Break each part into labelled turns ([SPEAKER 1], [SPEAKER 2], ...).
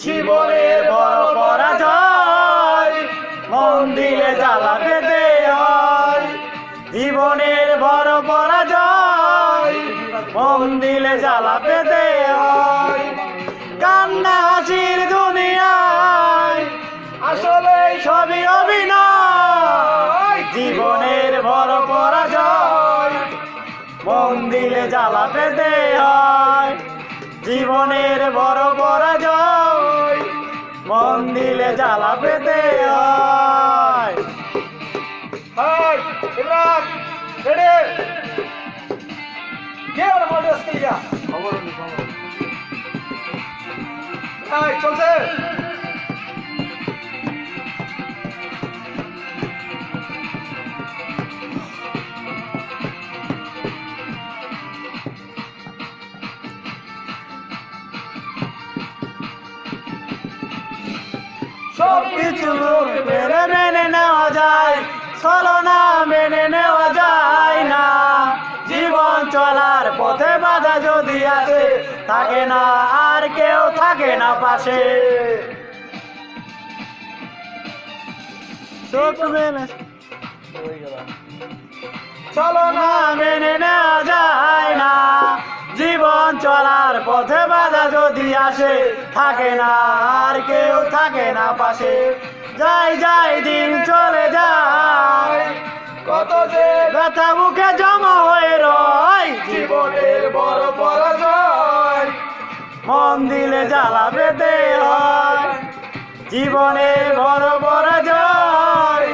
[SPEAKER 1] জীবনের বড় পরাজয় মন দিলে জ্বালা পেতে হয়। জীবনের বড় পরাজয় মন দিলে জ্বালা পেতে হয়। কান্না হাসির দুনিয়ায় আসলে সবই অভিনয়। জীবনের বড় পরাজয় মন দিলে জ্বালা পেতে হয়। জীবনের বড় পরাজয় মন দিলে জ্বালা পেতে হয়।
[SPEAKER 2] চলছে
[SPEAKER 1] সবকিছু মেনে নেওয়া যায়, ছলনা মেনে নেওয়া যায় না। জীবন চলার পথে বাধা যদি আসে, থাকে না আর কেউ থাকে না পাশে। ছলনা মেনে নেওয়া যায় না। জীবন চলার পথে বাধা যদি আসে, থাকে না আর কেউ থাকে না পাশে। যাই যাই দিন চলে যায়, কত যে ব্যথা বুকে জমা হয়ে রয়। জীবনের বড় পরাজয় মন দিলে জ্বালা পেতে হয়। জীবনের বড় পরাজয়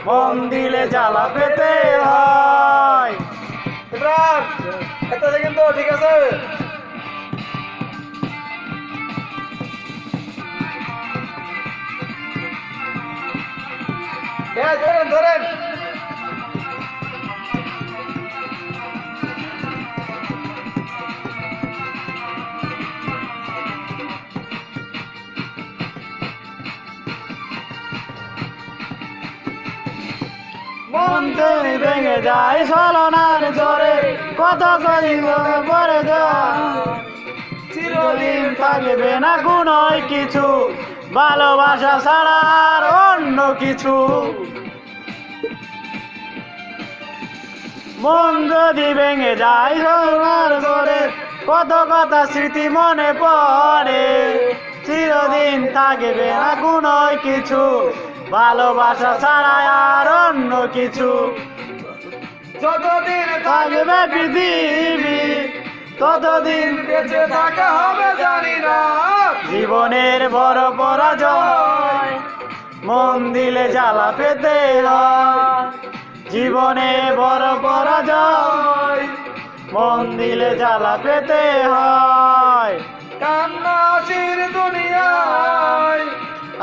[SPEAKER 1] মন দিলে জ্বালা পেতে হয়।
[SPEAKER 2] কিন্তু ঠিক আছে ধরেন ধরেন
[SPEAKER 1] মন ভেঙে যায় ছলনার ঝড়ে, কত করি পরে যায়। চিরদিন থাকবে না কোনোই কিছু, ভালোবাসা ছাড়া আর অন্য কিছু। মন যদি ভেঙে যায় ছলনার ঝড়ে, কত কথা স্মৃতি মনে পড়ে। চিরদিন থাকবে না কোনোই কিছু, ভালোবাসা ছাড়া আর অন্য কিছু।
[SPEAKER 2] যতদিন
[SPEAKER 1] থাকবে পৃথিবী ততদিন
[SPEAKER 2] বেঁচে থাকা হবে জানি না।
[SPEAKER 1] জীবনের বড় পরাজয় মন দিলে জ্বালা পেতে হয়। জীবনে বড় পরাজয় মন দিলে জ্বালা পেতে হয়।
[SPEAKER 2] কান্না হাসির দুনিয়ায়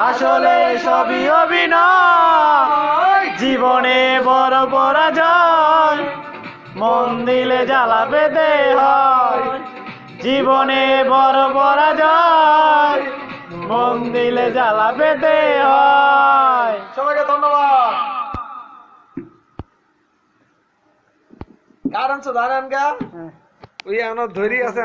[SPEAKER 1] আসলে সবই অভিনয়। জীবনে বড় পরাজয় মন দিলে জ্বালা পেতে হয়। জীবনে বড় পরাজয় মন দিলে জ্বালা পেতে হয়।
[SPEAKER 2] সবাইকে ধন্যবাদ। কারণ জানেন গা ওই ধরি আছে